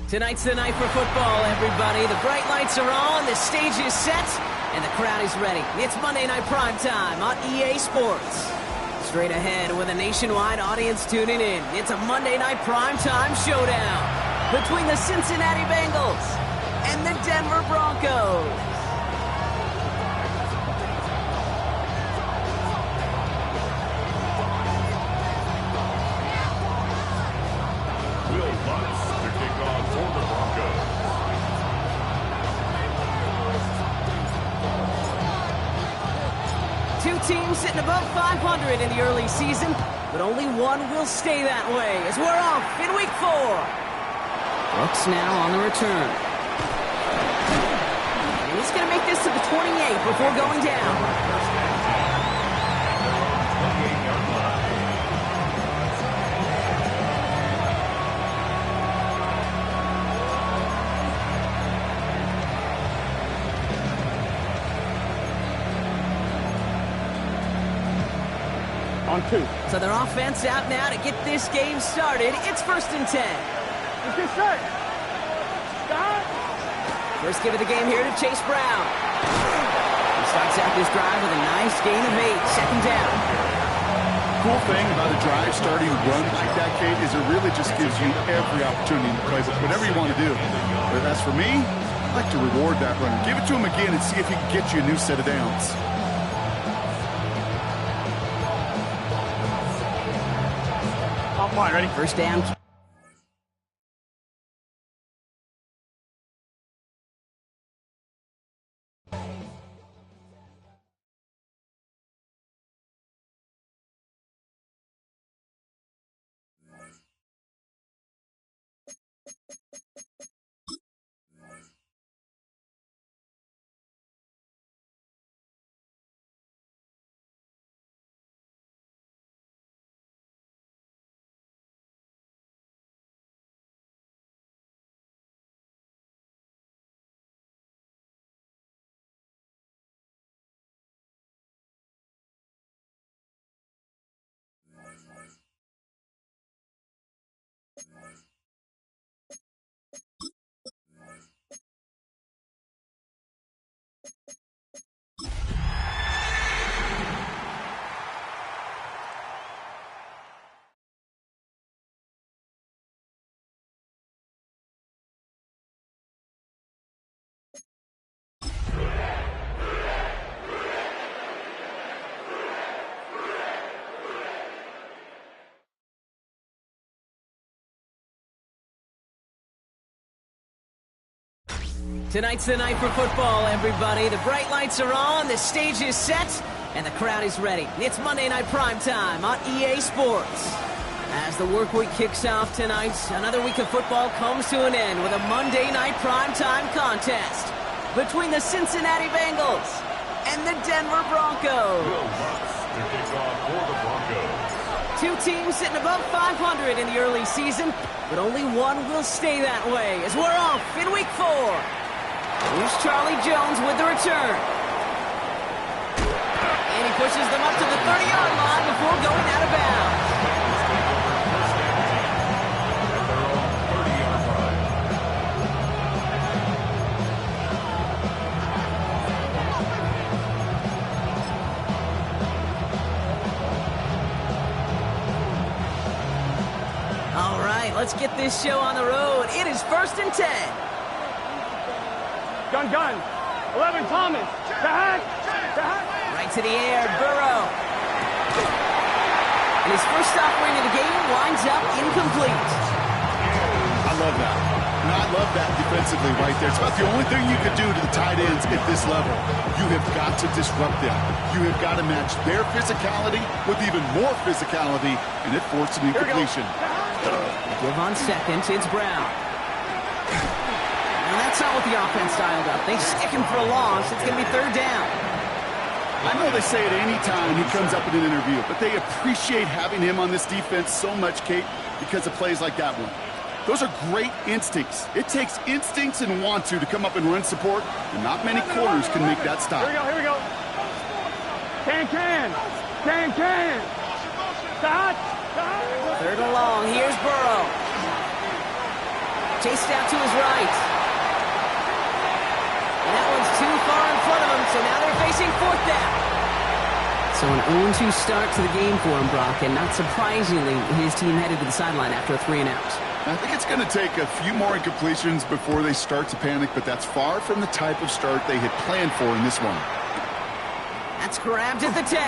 Tonight's the night for football, everybody. The bright lights are on, the stage is set, and the crowd is ready. It's Monday Night Primetime on EA Sports. Straight ahead with a nationwide audience tuning in, it's a Monday Night Primetime showdown between the Cincinnati Bengals and the Denver Broncos. Two teams sitting above 500 in the early season, but only one will stay that way as we're off in week 4. Brooks now on the return. And he's going to make this to the 28 before going down. On 2. So their offense out now to get this game started. It's 1st and 10. Is this set? Stop. First give of the game here to Chase Brown. He starts out this drive with a nice gain of 8. Second down. Cool thing about a drive starting run like that, Kate, is it really just gives you every opportunity to play whatever you want to do. But as for me, I like to reward that runner. Give it to him again and see if he can get you a new set of downs. Line, ready? First down. Tonight's the night for football, everybody. The bright lights are on, the stage is set, and the crowd is ready. It's Monday Night Primetime on EA Sports. As the work week kicks off tonight, another week of football comes to an end with a Monday Night Primetime contest between the Cincinnati Bengals and the Denver Broncos. Two teams sitting above 500 in the early season, but only one will stay that way as we're off in week 4. Here's Charlie Jones with the return. And he pushes them up to the 30-yard line before going out of bounds. All right, let's get this show on the road. It is 1st and 10. Gun. 11, Thomas. Back. Right to the air, Burrow. And his first offering of the game winds up incomplete. I love that. And I love that defensively right there. It's about the only thing you could do to the tight ends at this level. You have got to disrupt them. You have got to match their physicality with even more physicality, and it forced an incompletion. Give on second, it's Brown. And that's not what the offense dialed up. They stick him for a loss. It's going to be 3rd down. I know they say it any time he comes up in an interview, but they appreciate having him on this defense so much, Kate, because of plays like that one. Those are great instincts. It takes instincts and want to come up and run support, and not many corners can make that stop. Here we go. Can. Stop. 3rd and long. Here's Burrow. chased out to his right. And that one's too far in front of him, so now they're facing fourth down. So an 0-2 start to the game for him, Brock, and not surprisingly, his team headed to the sideline after a 3-and-out. I think it's going to take a few more incompletions before they start to panic, but that's far from the type of start they had planned for in this one. That's grabbed at the 10.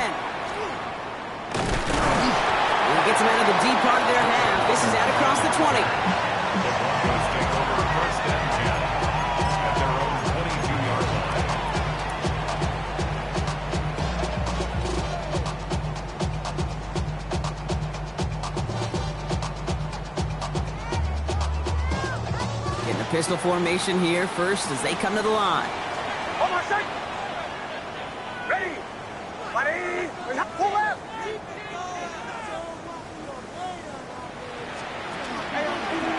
And gets them out of the deep part of their half. This is out across the 20. The Broncos take over first and 10 at their own 22-yard line. Getting a pistol formation here first as they come to the line. Hold on a second. Ready. Ready. Pull left.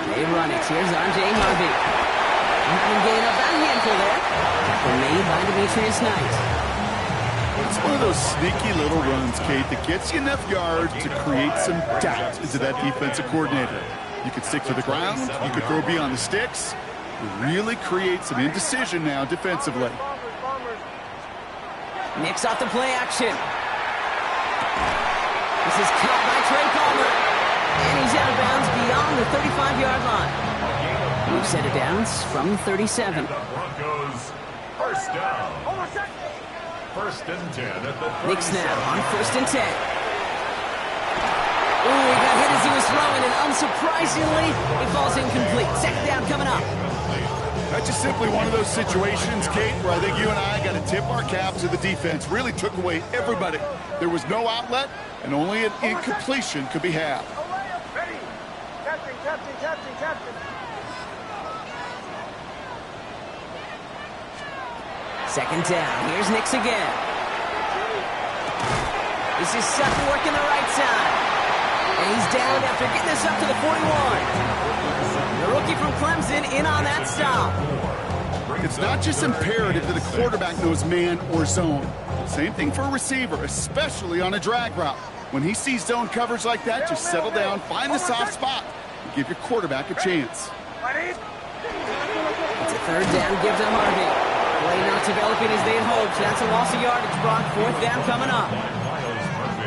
They run it. Here's R.J. Harvey. Having gain up that handful there. Tackle made by Demetrius Knight. It's one of those sneaky little runs, Kate, that gets you enough yards to create some doubt into that defensive coordinator. You could stick to the ground. You could throw beyond the sticks. It really creates some indecision now defensively. Nix off the play action. This is caught by Trey Palmer. And he's out of bounds beyond the 35-yard line. We've set it down from the 37. The Broncos first down. Hold on a second. First and 10 at the 37. Nix now on first and 10. Ooh, he got hit as he was throwing, and unsurprisingly, it falls incomplete. Second down coming up. That's just simply one of those situations, Kate, where I think you and I got to tip our cap to the defense. Really took away everybody. There was no outlet, and only an incompletion could be had. Ready. Captain, captain, captain, captain. Second down. Here's Nix again. This is Sutton working the right side. And he's down after getting this up to the 41. The rookie from Clemson in on that stop. It's not just imperative that a quarterback knows man or zone. Same thing for a receiver, especially on a drag route. When he sees zone coverage like that, just settle down, find the soft spot, and give your quarterback a chance. It's a third down, give to Harvey. Play not developing as they had hoped. That's a loss of yardage, Brock. Fourth down coming up.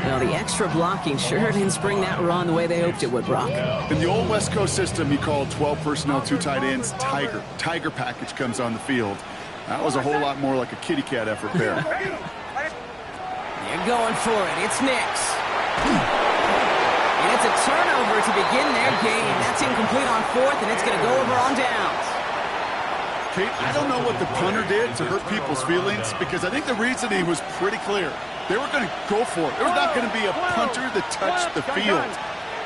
Now, the extra blocking sure didn't spring that run the way they hoped it would, Brock. In the old West Coast system, you called 12 personnel, 2 tight ends, Tiger. Tiger package comes on the field. That was a whole lot more like a kitty cat effort there. They're going for it. It's Nix. And it's a turnover to begin their game. That's incomplete on fourth, and it's going to go over on downs. Kate, I don't know what the punter did to hurt people's feelings, because I think the reasoning was pretty clear. They were going to go for it. There was not going to be a punter that touched the field.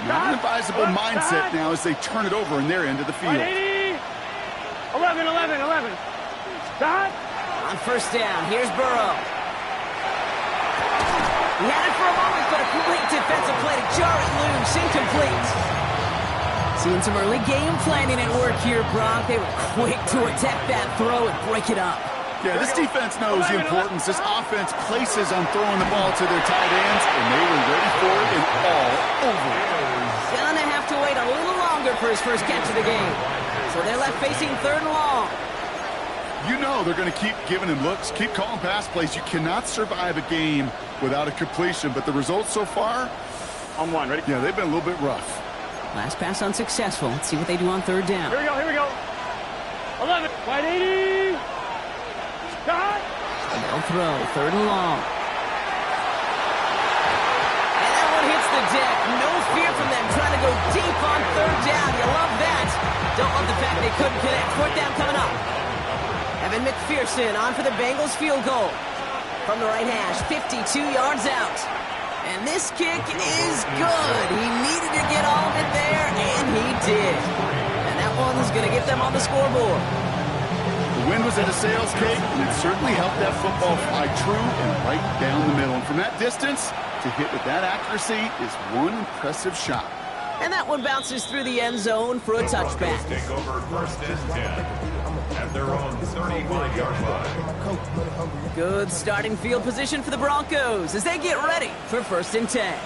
Not an advisable mindset now as they turn it over in their end of the field. 11, 11, 11. Stop. On first down, here's Burrow. He had it for a moment, but a great defensive play to jar it loose. Incomplete. Seeing some early game planning at work here, Brock. They were quick to attack that throw and break it up. Yeah, this defense knows the importance this offense places on throwing the ball to their tight ends, and they were ready for it and all over it. Gonna have to wait a little longer for his first catch of the game. So they're left facing third and long. You know they're going to keep giving him looks, keep calling pass plays. You cannot survive a game without a completion, but the results so far, On one, ready? yeah, they've been a little bit rough. Last pass unsuccessful. Let's see what they do on third down. Here we go, here we go. 11, wide 80. Stop. They'll throw, third and long. And that one hits the deck. No fear from them trying to go deep on third down. You love that. Don't love the fact they couldn't connect. Fourth down coming up. Evan McPherson on for the Bengals field goal. From the right hash, 52 yards out. And this kick is good. He needed to get all of it there, and he did. And that one's going to get them on the scoreboard. The wind was at a sales cake, and it certainly helped that football fly true and right down the middle. And from that distance, to hit with that accuracy is one impressive shot. And that one bounces through the end zone for a touchback. Broncos take over first and 10 at their own 35-yard line. Good starting field position for the Broncos as they get ready for first and 10.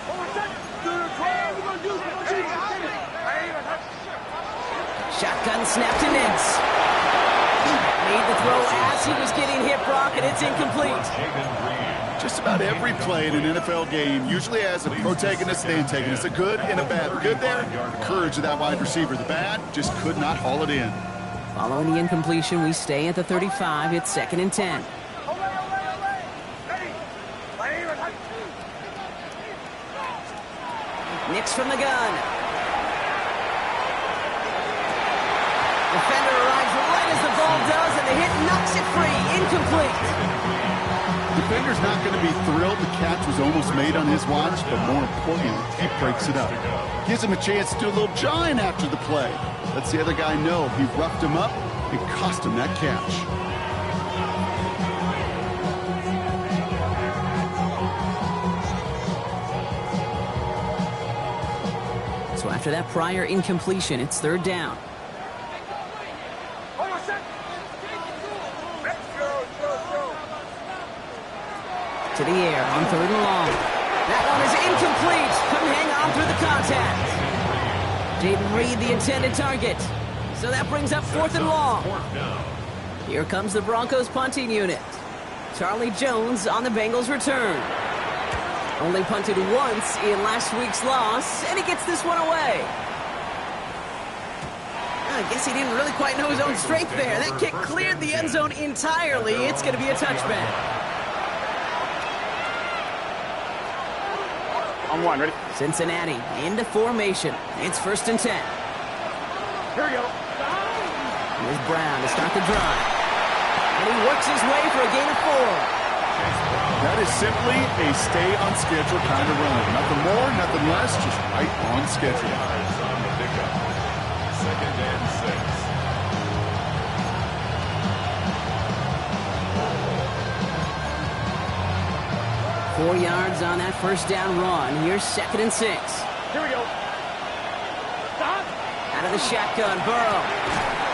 Shotgun snap to Nix. Made the throw as he was getting hit, Brock, and it's incomplete. Just about every play in an NFL game usually has a protagonist and antagonist, a good and a bad. The good there, the courage of that wide receiver. The bad, just could not haul it in. Following the incompletion, we stay at the 35. It's 2nd and 10. Nix from the gun. Defender arrives right as the ball does, and the hit knocks it free. Incomplete. Defender's not going to be thrilled the catch was almost made on his watch, but more importantly, he breaks it up. Gives him a chance to do a little jawing after the play. Lets the other guy know he roughed him up and cost him that catch. So after that prior incompletion, it's 3rd down. To the air on 3rd and long. That one is incomplete. Couldn't hang on through the contact. Didn't read the intended target. So that brings up 4th and long. Here comes the Broncos punting unit. Charlie Jones on the Bengals return. Only punted once in last week's loss, and he gets this one away. I guess he didn't really quite know his own strength there. That kick cleared the end zone entirely. It's going to be a touchback. On 1, ready? Cincinnati into formation. It's 1st and 10. Here we go. Here's Brown to start the drive. And he works his way for a gain of 4. That is simply a stay on schedule kind of run. Nothing more, nothing less, just right on schedule. 2nd and 6. 4 yards on that 1st down run. Here's 2nd and 6. Here we go. Stop. Out of the shotgun, Burrow.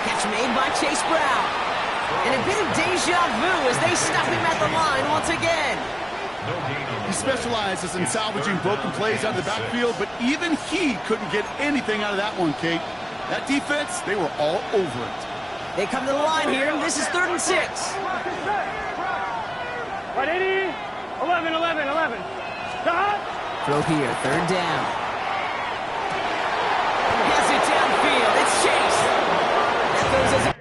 Catch made by Chase Brown. And a bit of deja vu as they stop him at the line once again. He specializes in salvaging broken plays out of the backfield, but even he couldn't get anything out of that one, Kate. That defense, they were all over it. They come to the line here. This is 3rd and 6. Right, 80. 11. Stop. Throw here, 3rd down. Has it downfield. It's Chase. That goes as a...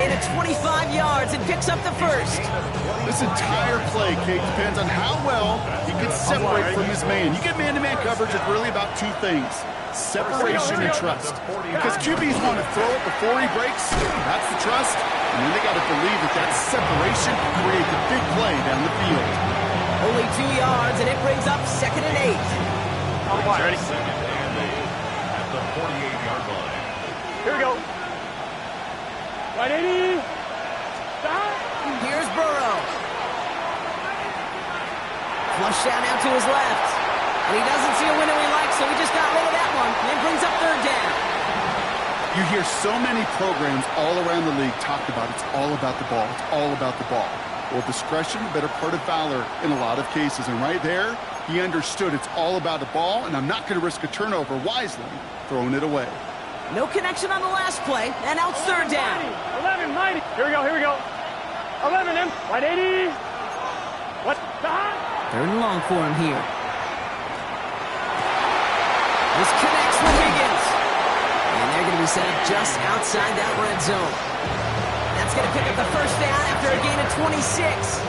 at 25 yards and picks up the 1st. This entire play, Kate, depends on how well he can separate from his man. You get man-to-man coverage, it's really about 2 things: separation and trust. Because QBs want to throw it before he breaks, that's the trust, and then they got to believe that that separation can create the big play down the field. Only 2 yards, and it brings up 2nd and 8. On 1, ready? 2nd and 8 at the 48-yard line. Here we go. Right, 80. Stop. Here's Burrow. Flush down out to his left. And he doesn't see a window he likes, so he just got rid of that one. And brings up 3rd down. You hear so many programs all around the league talk about it's all about the ball. It's all about the ball. Well, discretion, the better part of valor in a lot of cases. And right there, he understood it's all about the ball, and I'm not going to risk a turnover wisely, throwing it away. No connection on the last play, and now it's 3rd down. 11, mighty. Here we go. 11, M. Right, 80. What? Stop. 3rd and long for him here. This connects with Higgins. And they're going to be set up just outside that red zone. That's going to pick up the 1st down after a gain of 26.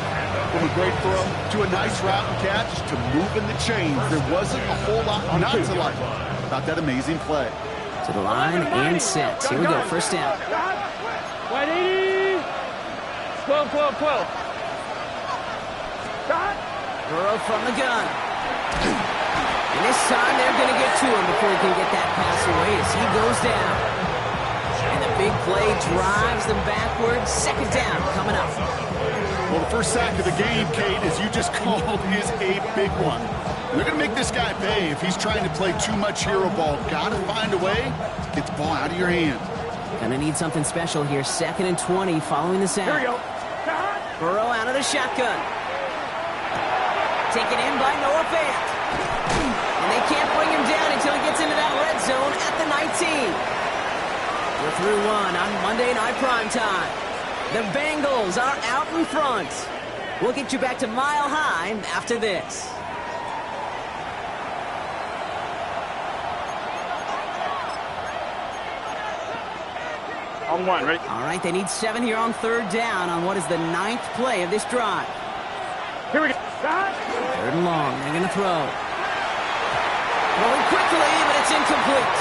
From a great throw to a nice route and catch to moving the chains, there wasn't a whole lot not to like about that amazing play. To the line and set. Here we go, 1st down. Right, 80. 12. Stop. Burrow from the gun. And this time they're going to get to him before he can get that pass away as he goes down. And the big play drives them backwards. 2nd down coming up. Well, the first sack of the game, Kate, as you just called, is a big one. They're going to make this guy pay if he's trying to play too much hero ball. Got to find a way to get the ball out of your hand. Gonna need something special here. 2nd and 20 following the sack. Here we go. Burrow out of the shotgun. Taken in by Noah Fant. And they can't bring him down until he gets into that red zone at the 19. We're through one on Monday Night Primetime. The Bengals are out in front. We'll get you back to Mile High after this. On one, ready? All right, they need 7 here on 3rd down on what is the 9th play of this drive. Here we go. 3rd and long, they're going to throw. Throwing quickly, but it's incomplete.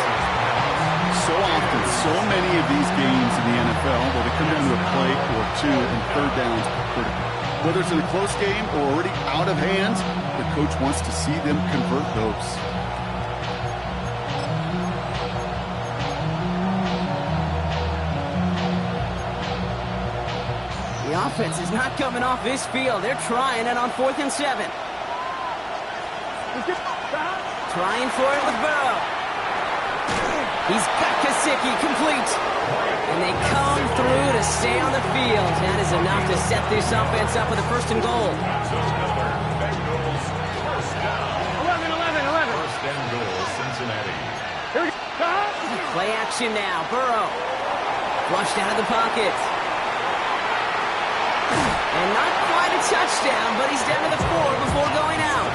So often, so many of these games in the NFL, where they come down to a play or two and 3rd downs are critical. Whether it's in a close game or already out of hand, the coach wants to see them convert those. The offense is not coming off this field. They're trying it on 4th and 7. Trying for it with Burrow. He's got Gesicki complete. And they come through to stay on the field. That is enough to set this offense up with a 1st and goal. 11. First and goal, Cincinnati. Here we go. Play action now. Burrow. Flushed out of the pocket. And not quite a touchdown, but he's down to the 4 before going out.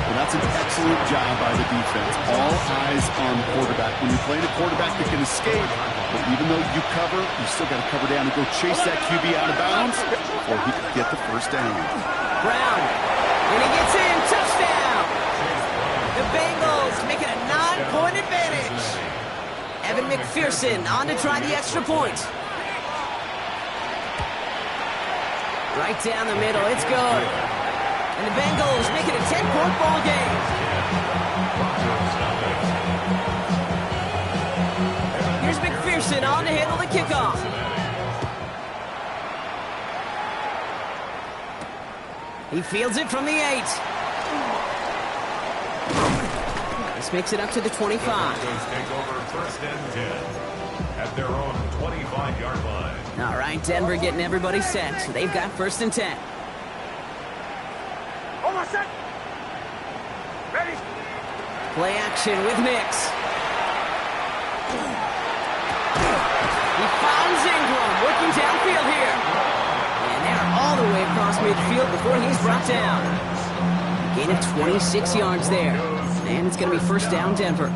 Well, that's an excellent job by the defense. All eyes on the quarterback. When you're playing a quarterback that can escape, but even though you cover, you still got to cover down and go chase that QB out of bounds, or he could get the 1st down. Brown. And he gets in. Touchdown. The Bengals make it a 9-point advantage. Evan McPherson on to try the extra point. Right down the middle, it's good. And the Bengals make it a 10-point ball game. Here's McPherson on to handle the kickoff. He fields it from the 8. This makes it up to the 25. Broncos take over 1st and 10 at their own 25-yard line. All right, Denver getting everybody set. So they've got 1st and 10. Almost set. Ready? Play action with Nix. He finds Ingram working downfield here. And they're all the way across midfield before he's brought down. Gain of 26 yards there. And it's going to be 1st down, Denver.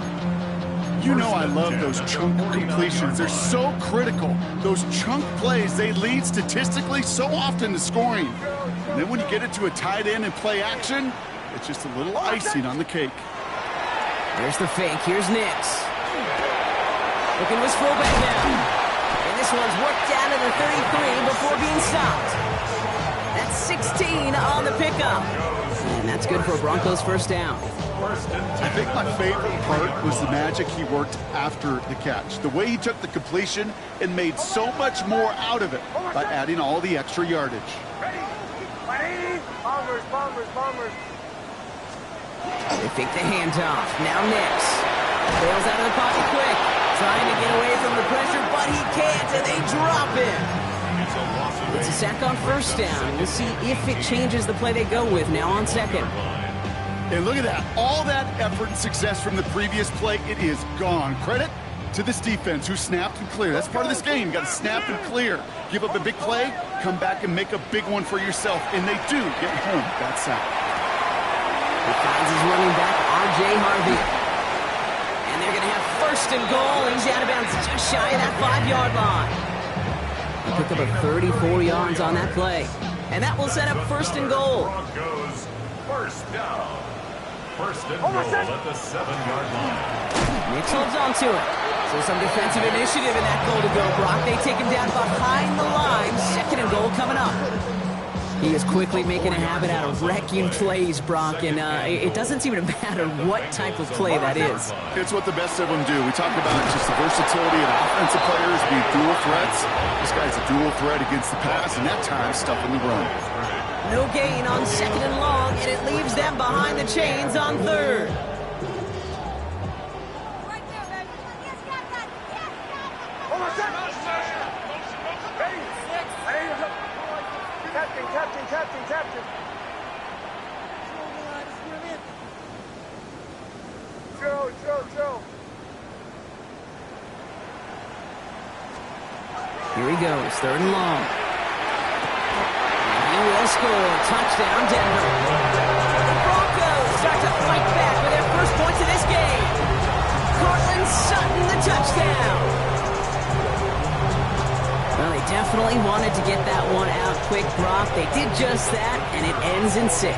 You know I love those chunk completions. They're so critical. Those chunk plays, they lead statistically so often to scoring. And then when you get it to a tight end and play action, it's just a little icing on the cake. There's the fake. Here's Nix. Looking his fullback now. And this one's worked down to the 33 before being stopped. That's 16 on the pickup. And that's good for a Broncos 1st down. I think my favorite part was the magic he worked after the catch. The way he took the completion and made so much more out of it by adding all the extra yardage. Ready? Ready? Bombers. They fake the handoff. Now Nix. Bails out of the pocket quick. Trying to get away from the pressure, but he can't, and they drop him. It's a sack on 1st down. We'll see if it changes the play they go with now on 2nd. And look at that. All that effort and success from the previous play, it is gone. Credit to this defense who snapped and cleared. That's part of this game. You got to snap and clear. Give up a big play, come back and make a big one for yourself. And they do get home that sack. He finds his running back, R.J. Harvey. And they're going to have 1st and goal. He's out of bounds just shy of that 5-yard line. He picked up a 34 yards on that play. And that will set up 1st and goal. Broncos 1st down. 1st and goal at the 7-yard line. Nix holds on to it. So some defensive initiative in that goal to go, Brock. They take him down behind the line. 2nd and goal coming up. He is quickly making a habit out of wrecking plays, Brock, and it doesn't seem to matter what type of play that is. It's what the best of them do. We talk about just the versatility of offensive players being dual threats. This guy's a dual threat against the pass, and that time stuffing the run. No gain on 2nd and long, and it leaves them behind the chains on 3rd. Captain. Joe. Here he goes, 3rd and long. And he will score. Touchdown, Denver. The Broncos start to fight back for their first points of this game. Cortland Sutton, the touchdown. Well, they definitely wanted to get that one out quick, Brock. They did just that, and it ends in 6.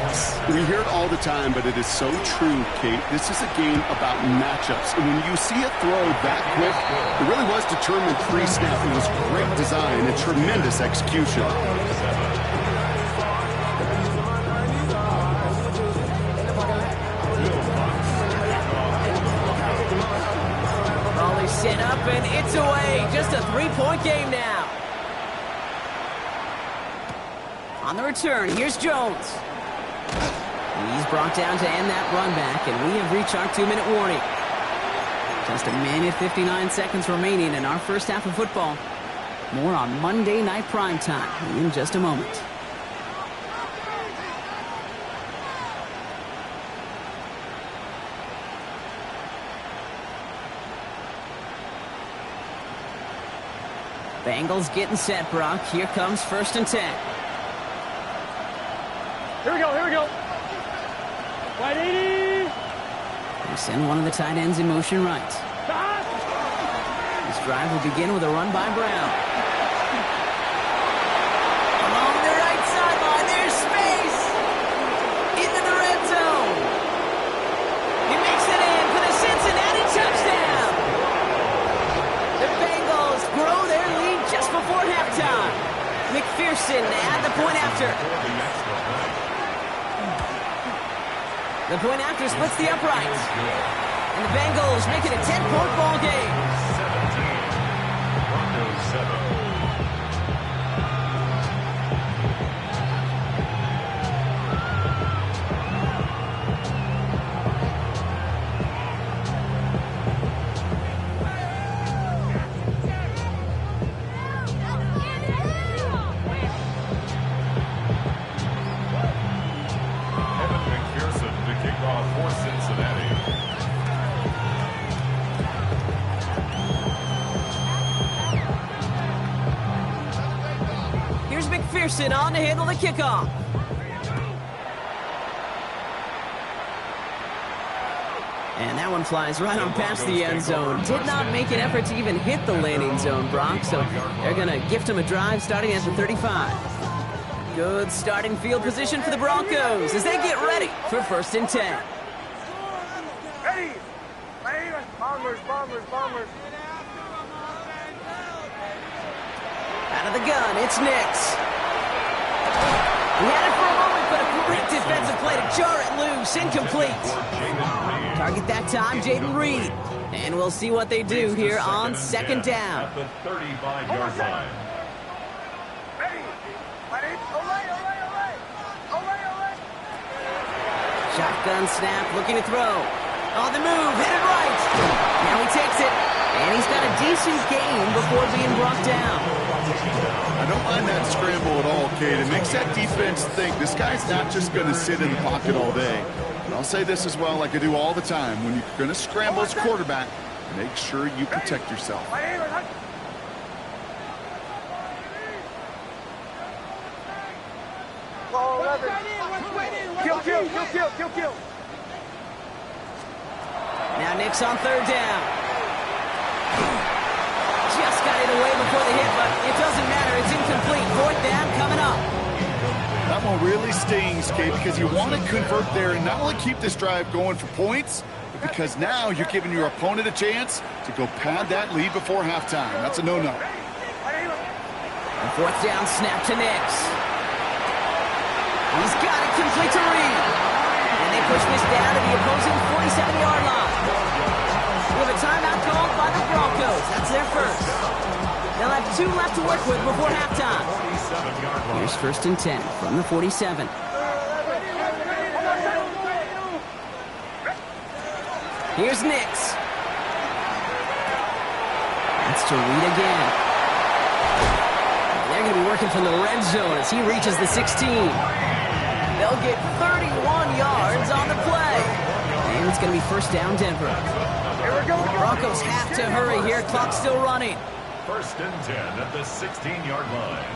We hear it all the time, but it is so true, Kate. This is a game about matchups. And when you see a throw that quick, it really was determined pre-snap. It was great design and tremendous execution. Ball is set up, and it's away. Just a 3-point game now. On the return, here's Jones. He's brought down to end that run back, and we have reached our 2-minute warning. Just a minute, 59 seconds remaining in our first half of football. More on Monday Night Primetime in just a moment. Bengals getting set, Brock. Here comes 1st and 10. Here we go. Wide 80. They send one of the tight ends in motion right. This drive will begin with a run by Brown. Along the right sideline, there's space. Into the red zone. He makes it in for the Cincinnati touchdown. The Bengals grow their lead just before halftime. McPherson at the point after. The point after splits the uprights. And the Bengals make it a 10-point ball game. 17, Broncos 7. McPherson on to handle the kickoff. And that one flies right on past the end zone. Did not make an effort to even hit the landing zone, Brock, so they're going to gift him a drive starting at the 35. Good starting field position for the Broncos as they get ready for 1st and 10. Ready! Bombers. Out of the gun, it's Nix. He had it for a moment, but a great defensive play to jar it loose. Incomplete. Target that time, Jaden Reed. And we'll see what they do here on 2nd down. At the 35-yard line. Ready! Olay! Shotgun snap, looking to throw. On the move, hit it right. Now he takes it, and he's got a decent gain before being brought down. I don't mind that scramble at all, Kate. It makes that defense think this guy's not just going to sit in the pocket all day. And I'll say this as well, like I do all the time. When you're going to scramble as quarterback, make sure you protect yourself. Kill. Now Nix on 3rd down. Just got it away before the hit, but it doesn't matter. It's incomplete. 4th down coming up. That one really stings, Kate, because you want to convert there and not only keep this drive going for points, but because now you're giving your opponent a chance to go pad that lead before halftime. That's a no-no. And 4th down snap to Nix. He's got it complete to Reed. And they push this down to the opposing 47-yard line. We have a timeout called by the Broncos. That's their first. They'll have 2 left to work with before halftime. Here's 1st and 10 from the 47. Here's Nix. That's to Reed again. They're going to be working from the red zone as he reaches the 16. They'll get 31 yards on the play. And it's going to be 1st down Denver. Broncos have to hurry here. Clock's still running. 1st and 10 at the 16-yard line.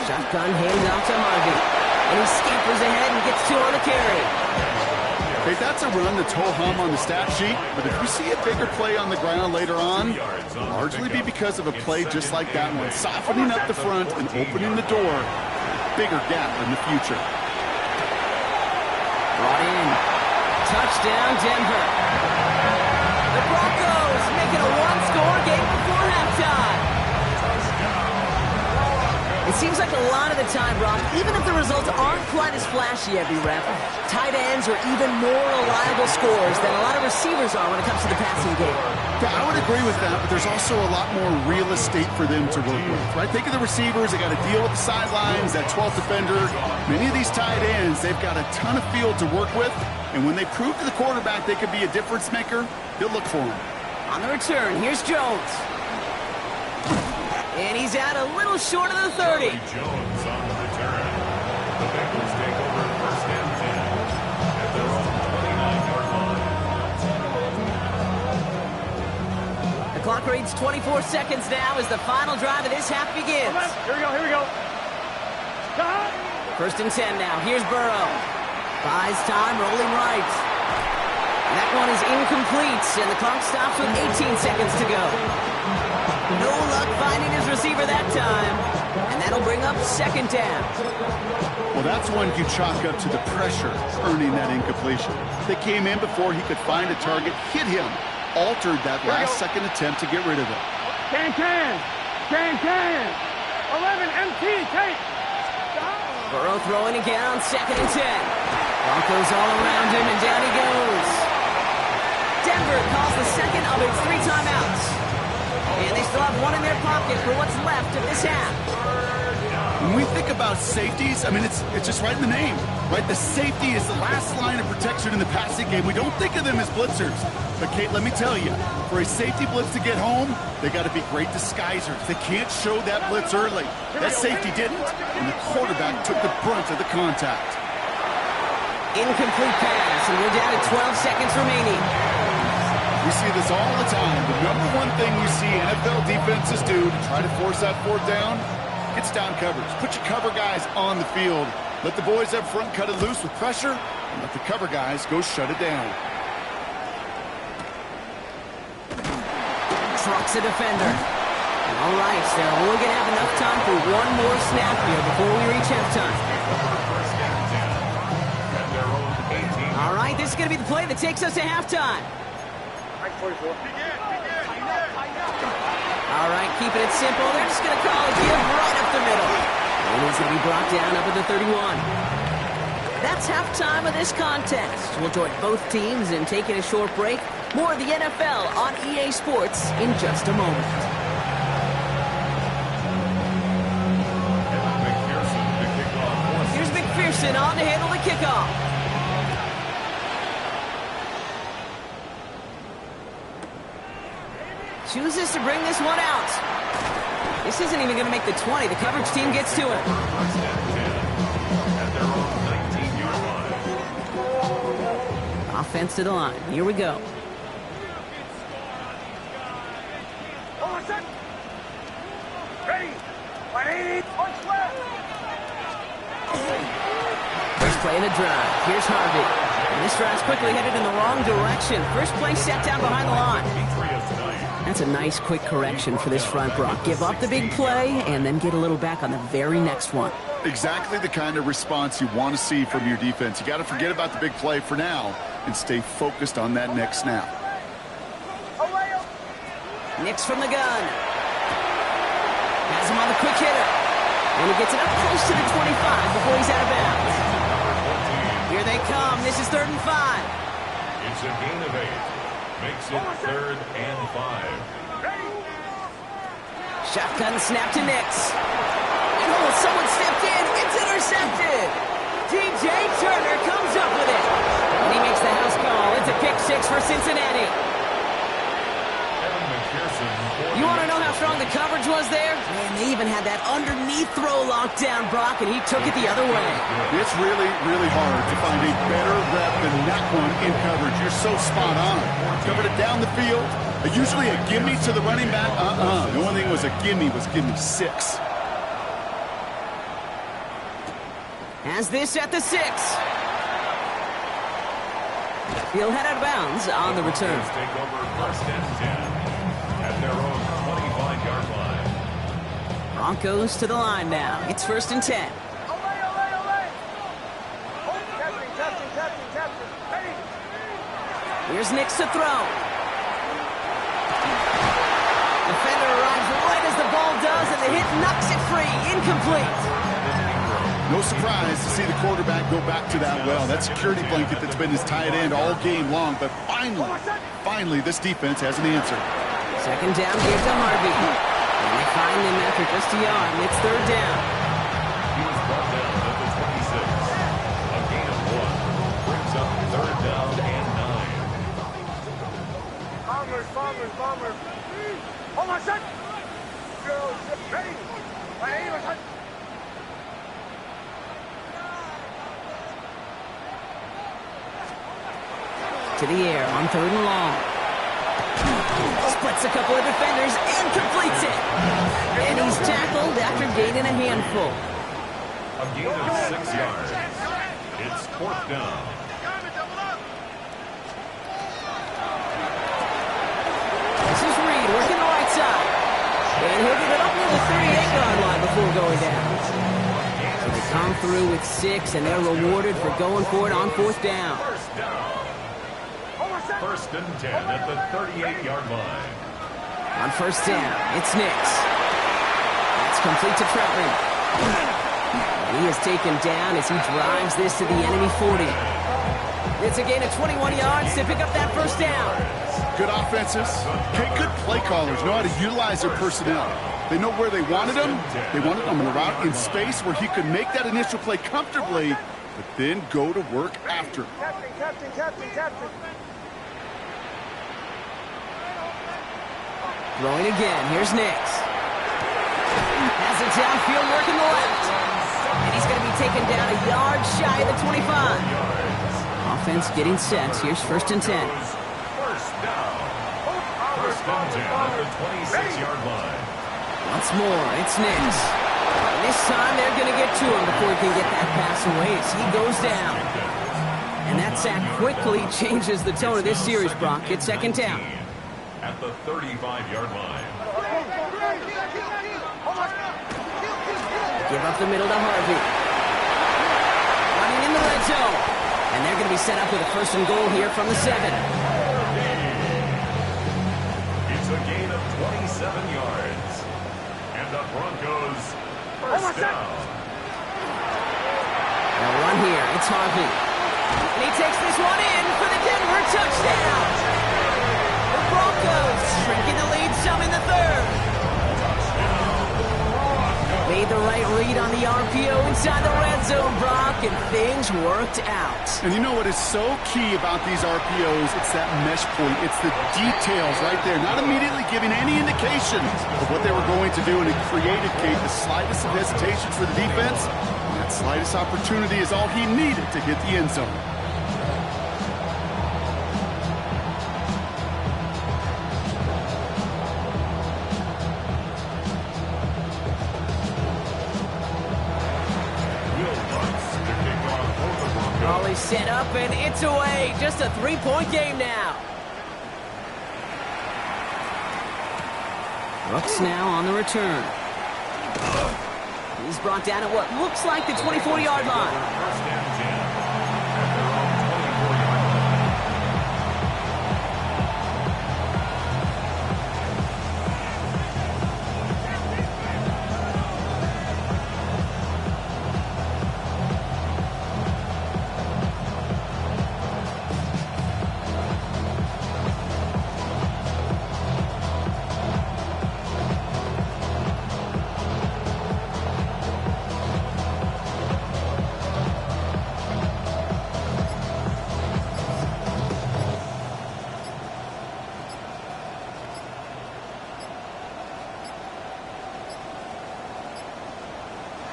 Shotgun hands off to Harvey. And he scampers ahead and gets 2 on the carry. Hey, that's a run that's ho-hum on the stat sheet, but if you see a bigger play on the ground later on, it'll largely be because of a play just like that one, softening up the front and opening the door, a bigger gap in the future. Brought in. Touchdown, Denver. The Broncos make it a 1-score game before halftime. It seems like a lot of the time, Brock, even if the results aren't quite as flashy every rep, tight ends are even more reliable scorers than a lot of receivers are when it comes to the passing game. Yeah, I would agree with that, but there's also a lot more real estate for them to work with, right? Think of the receivers. They got to deal with the sidelines, that 12th defender. Many of these tight ends, they've got a ton of field to work with, and when they prove to the quarterback they could be a difference maker, they'll look for him. On the return, here's Jones. And he's out a little short of the 30. Jones on the return. The Bengals take over 1st and 10 at their own 29-yard line. The clock reads 24 seconds now as the final drive of this half begins. Here we go. 1st and 10 now. Here's Burrow. Buys time, rolling right. And that one is incomplete, and the clock stops with 18 seconds to go. No luck finding his receiver that time, and that'll bring up 2nd down. Well, that's one you chalk up to the pressure earning that incompletion. They came in before he could find a target, hit him, altered that last-second attempt to get rid of it. Can. 11, MT, take. Burrow throwing again on 2nd and 10. Broncos all around him, and down he goes. Denver calls the second of its 3 timeouts. And they still have 1 in their pocket for what's left of this half. When we think about safeties, I mean, it's just right in the name, right? The safety is the last line of protection in the passing game. We don't think of them as blitzers. But, Kate, let me tell you, for a safety blitz to get home, they got to be great disguisers. They can't show that blitz early. That safety didn't, and the quarterback took the brunt of the contact. Incomplete pass, and we're down to 12 seconds remaining. We see this all the time. The number one thing we see NFL defenses do to try to force that 4th down, it's down coverage. Put your cover guys on the field. Let the boys up front cut it loose with pressure, and let the cover guys go shut it down. Trucks a defender. All right, Sarah, we're going to have enough time for one more snap here before we reach halftime. All right, this is going to be the play that takes us to halftime. All right, keeping it simple. They're just going to call a give right up the middle. And he's going to be brought down up at the 31. That's halftime of this contest. We'll join both teams in taking a short break. More of the NFL on EA Sports in just a moment. Here's McPherson on to handle the kickoff. Chooses to bring this one out. This isn't even going to make the 20. The coverage team gets to it. Offense to the line. Here we go. Ready. 180. First play of the drive. Here's Harvey. And this drive's quickly headed in the wrong direction. First play set down behind the line. That's a nice quick correction for this front, Brock. Give up the big play and then get a little back on the very next one. Exactly the kind of response you want to see from your defense. You got to forget about the big play for now and stay focused on that next snap. Nix from the gun. has him on the quick hitter. And he gets it up close to the 25 before he's out of bounds. Here they come. This is 3rd and 5. It's a gain of 8. Makes it 3rd and 5. Shotgun snap to Nix. And someone stepped in. It's intercepted. DJ Turner comes up with it. And he makes the house call. It's a pick 6 for Cincinnati. You want to know how strong the coverage was there? Man, they even had that underneath throw locked down, Brock, and he took it the other way. It's really, really hard to find a better rep than that one in coverage. You're so spot on. Covered it down the field. Usually a gimme to the running back. The only thing was a gimme 6. Has this at the 6. He'll head out of bounds on the return. Take over 1st and 10 at their own 25-yard line. Broncos to the line now. It's 1st and 10. Here's Nix to throw. Defender arrives right as the ball does, and the hit knocks it free. Incomplete. No surprise to see the quarterback go back to that well. That security blanket that's been his tight end all game long. But finally, this defense has an answer. 2nd down, give to Harvey. And they find him after just a yard. It's 3rd down. He was brought down at the 26. A gain of 1 brings up 3rd down and 9. Bombers. Hold on, set. Ready. To the air on 3rd and long. Splits a couple of defenders and completes it. And he's tackled after gaining a handful. A gain of 6 yards. It's 4th down. This is Reed working the right side. And he'll get it up to the 38-yard line before going down. So they come through with 6, and they're rewarded for going for it on 4th down. 1st and 10 at the 38-yard line. On 1st down, it's Nix. That's complete to Troutman. He is taken down as he drives this to the enemy 40. It's a gain of 21 yards to pick up that 1st down. Good offenses. Good play callers know how to utilize their personnel. They know where they wanted him. They wanted him in a route in space where he could make that initial play comfortably, but then go to work after. Captain. Throwing again. Here's Nix. Has it downfield working the left. And he's going to be taken down a yard shy of the 25. Offense getting set. Here's 1st and 10. 1st down. 1st and 10 at the 26-yard line. Once more, it's Nix. And this time they're going to get to him before he can get that pass away as he goes down. And that sack quickly changes the tone of this series, Brock. It's 2nd down. At the 35-yard line. Give up the middle to Harvey. Running in the red zone. And they're going to be set up with a 1st and goal here from the 7. It's a gain of 27 yards. And the Broncos 1st down. They'll run here. It's Harvey. And he takes this one in for the Denver touchdown. The Broncos shrinking the lead some in the 3rd. Made the right read on the RPO inside the red zone, Brock, and things worked out. And you know what is so key about these RPOs? It's that mesh point. It's the details right there. Not immediately giving any indication of what they were going to do, and it created, Kate, the slightest of hesitations for the defense. And that slightest opportunity is all he needed to hit the end zone. Raleigh set up, and it's away. Just a 3-point game now. Brooks now on the return. He's brought down at what looks like the 24-yard line. 1st and 10 at their own 24-yard line.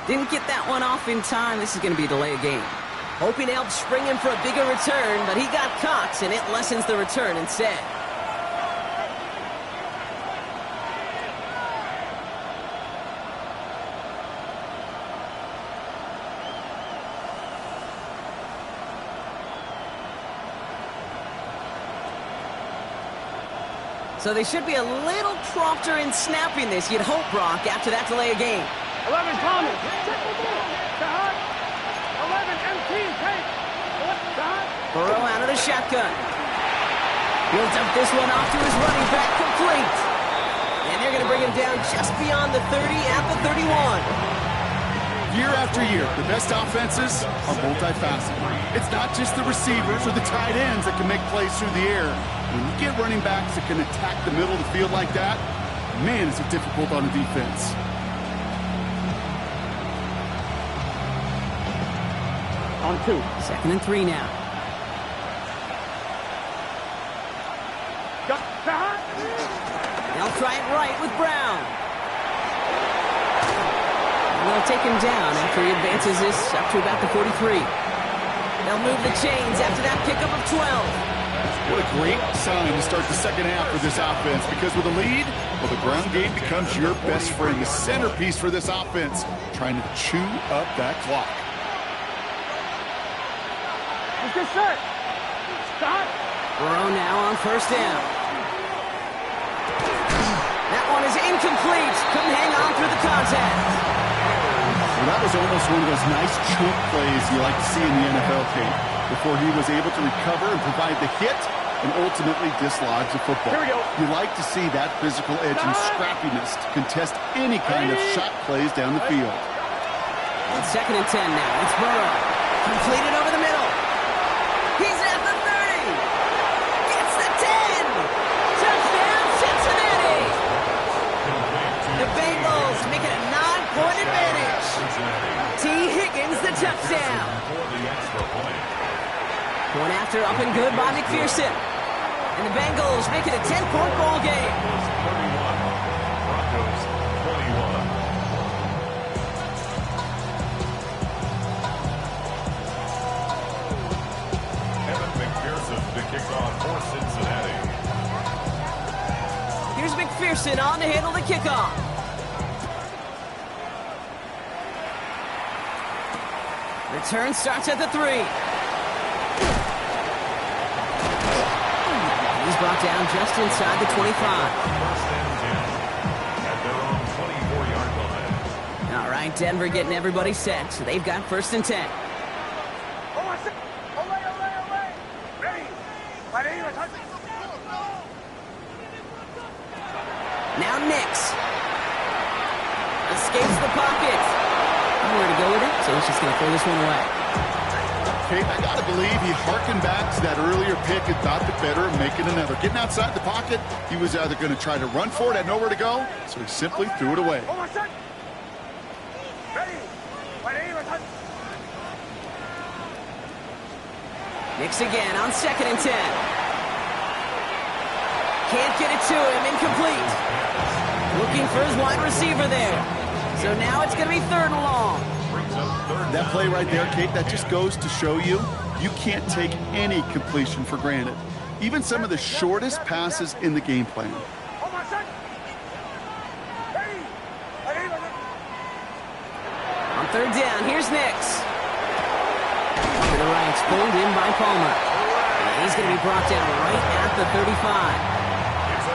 Didn't get that one off in time. This is going to be a delay of game. Hoping to help spring him for a bigger return, but he got caught, and it lessens the return instead. So they should be a little prompter in snapping this, you'd hope, Brock, after that delay of game. 11 Thomas. Start. 11 MT. Take. Start. Burrow out of the shotgun. He'll dump this one off to his running back, complete. And they're going to bring him down just beyond the 30 at the 31. Year after year, the best offenses are multifaceted. It's not just the receivers or the tight ends that can make plays through the air. When you get running backs that can attack the middle of the field like that, man, is it difficult on the defense. On 2. 2nd and 3 now. Start. They'll try it right with Brown. And they'll take him down after he advances this up to about the 43. They'll move the chains after that pickup of 12. What a great sign to start the second half for this offense, because with a lead, well, the ground game becomes your best friend, the centerpiece for this offense, trying to chew up that clock. Is this set? Start. Burrow now on 1st down. That one is incomplete. Couldn't hang on through the contact. Well, that was almost one of those nice choke plays you like to see in the NFL tape, before he was able to recover and provide the hit and ultimately dislodge the football. Here we go. You like to see that physical edge and scrappiness to contest any kind of shot plays down the field. On 2nd and 10 now, it's Burrow. Completed over the middle. He's at the 30. Gets the 10. Touchdown, Cincinnati. The Bengals make it a 9-point advantage. T. Higgins, the touchdown. Going after up and good by McPherson. And the Bengals make it a 10-point ball game. Broncos 21. Evan McPherson to kick off for Cincinnati. Here's McPherson on to handle the kickoff. Return starts at the 3. He's brought down just inside the 25. 1st and 10 at their own 24-yard line. All right, Denver getting everybody set. So they've got 1st and 10. Away. Ready. Now Nix. Escapes the pocket. Nowhere to go with it, so he's just going to throw this one away. Okay, I got to believe he harkened back to that earlier pick and thought the better of making another. Getting outside the pocket, he was either going to try to run for it, had nowhere to go, so he simply threw it away. Nix again on 2nd and 10. Can't get it to him, incomplete. Looking for his wide receiver there. So now it's going to be 3rd and long. That play right there, Kate, that just goes to show you, you can't take any completion for granted. Even some of the shortest passes in the game plan. On 3rd down, here's Nix. To the right, pulled in by Palmer. And he's going to be brought down right at the 35.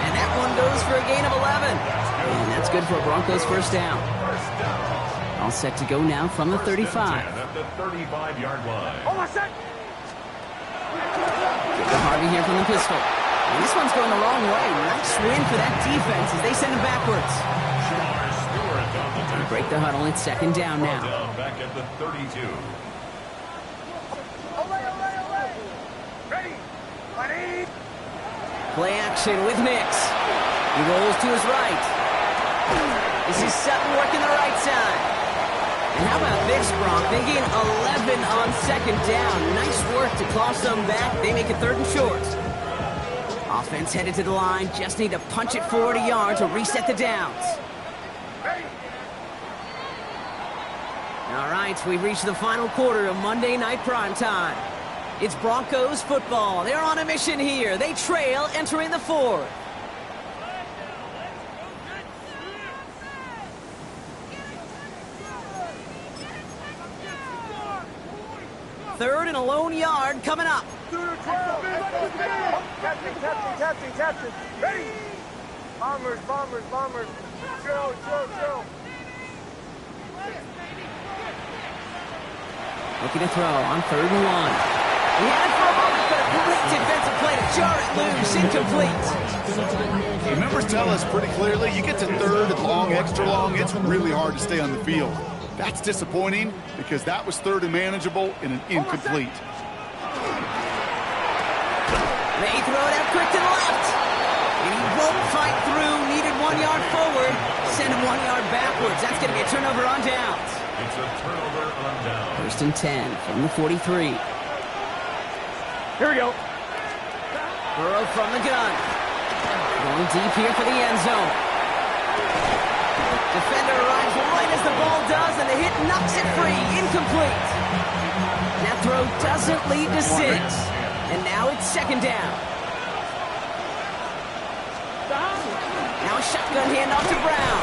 And that one goes for a gain of 11. And that's good for Broncos 1st down. All set to go now from the 35. At the 35-yard line. Get to Harvey here from the pistol. And this one's going the wrong way. Nice win for that defense as they send him backwards. They break the huddle. It's 2nd down now. Down back at the 32. Play action with Nix. He rolls to his right. This is Sutton working the right side. And how about this, Brock? They gain 11 on 2nd down. Nice work to claw some back. They make it 3rd and short. Offense headed to the line. Just need to punch it 40 yards to reset the downs. All right, we've reached the final quarter of Monday Night Primetime. It's Broncos football. They're on a mission here. They trail entering the fourth. Third and a lone yard coming up. Captain. Ready? Bombers. Chill. Looking to throw on 3rd and 1. He had it for a moment, but a great defensive play to jar it loose. Incomplete. The numbers tell us pretty clearly, you get to 3rd and long, extra long, it's really hard to stay on the field. That's disappointing because that was 3rd and manageable and an incomplete. They throw it out quick to the left. And he won't fight through. Needed 1 yard forward. Send him 1 yard backwards. That's going to be a turnover on downs. It's a turnover on down. 1st and 10 from the 43. Here we go. Burrow from the gun. Going deep here for the end zone. Defender arrives right as the ball does, and the hit knocks it free. Incomplete. That throw doesn't lead to 6. And now it's 2nd down. Now a shotgun handoff to Brown.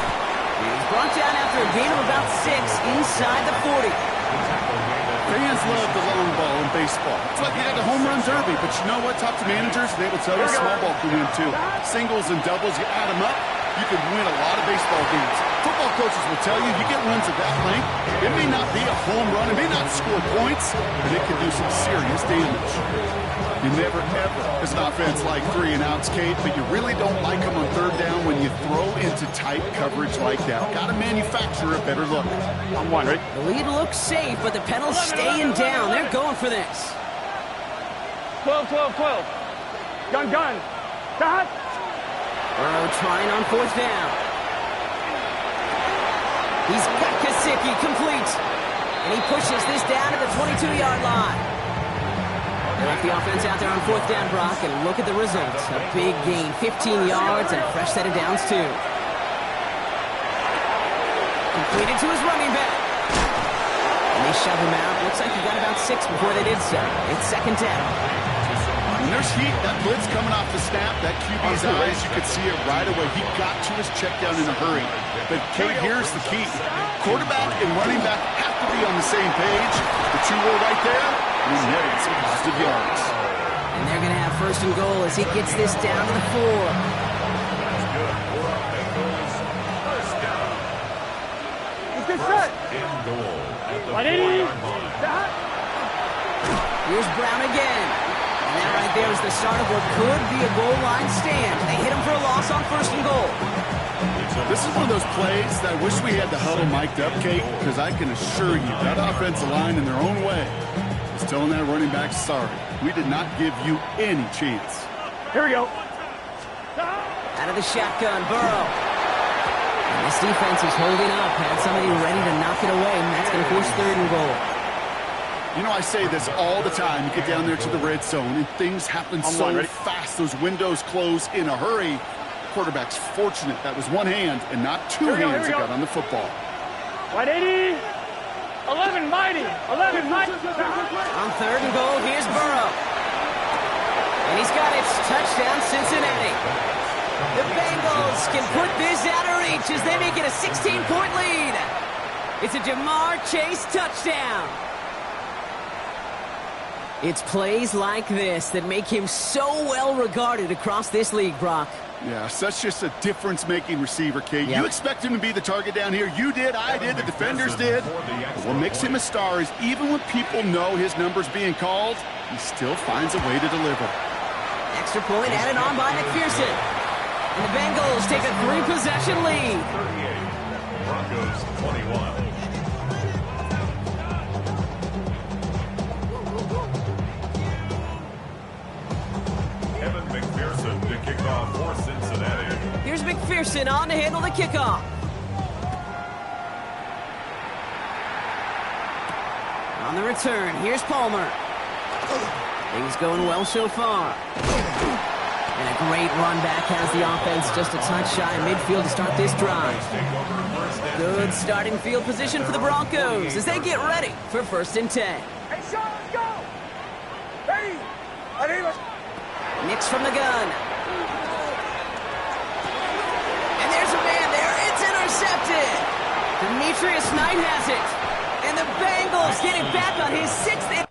He's brought down after a gain of about 6 inside the 40. Fans love the long ball in baseball. It's like you had a home run derby, but you know what? Talk to managers, they will tell you small ball can win too. Singles and doubles, you add them up, you can win a lot of baseball games. Football coaches will tell you, you get runs of that length, it may not be a home run, it may not score points, but it can do some serious damage. You never, ever, as an offense, like 3 and outs, Kate, but you really don't like them on 3rd down when you throw into tight coverage like that. Got to manufacture a better look. On 1, right? The lead looks safe, but the Pedals staying down. They're going for this. 12. Gun. Stop. Burrow trying on 4th down. He's got Gesicki complete. And he pushes this down to the 22-yard line. They left the offense out there on 4th down, Brock, and look at the result. A big gain, 15 yards, and a fresh set of downs, too. Completed to his running back. And they shove him out. Looks like he got about 6 before they did so. It's 2nd down. When there's heat, that blitz coming off the snap, that QB's eyes, you could see it right away. He got to his check down in a hurry. But, Kate, here's the key. Quarterback and running back have to be on the same page. The 2-roll right there, and netted some positive yards. And they're going to have 1st and goal as he gets this down to the 4. Let's get set. In goal at the 180. 4-yard line. Here's Brown again. And that right there is the start of what could be a goal line stand. They hit him for a loss on 1st and goal. This is one of those plays that I wish we had the huddle mic'd up, Kate, because I can assure you that offensive line in their own way is telling that running back, sorry, we did not give you any chance. Here we go. Out of the shotgun, Burrow. And this defense is holding up. Had somebody ready to knock it away, and that's going to force 3rd and goal. You know, I say this all the time. You get down there to the red zone, and things happen so fast. Those windows close in a hurry. Quarterback's fortunate that was one hand and not 2 hands that got on the football. 180. 11 mighty. On 3rd and goal, here's Burrow. And he's got it. Touchdown, Cincinnati. The Bengals can put this out of reach as they make it a 16-point lead. It's a Jamar Chase touchdown. It's plays like this that make him so well regarded across this league, Brock. Yeah, such just a difference-making receiver, Kate. You expect him to be the target down here. You did, I did, the defenders did. But what makes him a star is even when people know his number's being called, he still finds a way to deliver. Extra point added on by McPherson. And the Bengals take a 3-possession lead. 38, Broncos 21. Evan McPherson to kick off for Cincinnati. Here's McPherson on to handle the kickoff. On the return, here's Palmer. Things going well so far. And a great run back has the offense just a touch shy of midfield to start this drive. Good starting field position for the Broncos as they get ready for 1st and 10. Hey, Sean, let's go! Ready? Ready, let's... Nix from the gun. And there's a man there. It's intercepted. Demetrius Knight has it. And the Bengals get it back on his 6th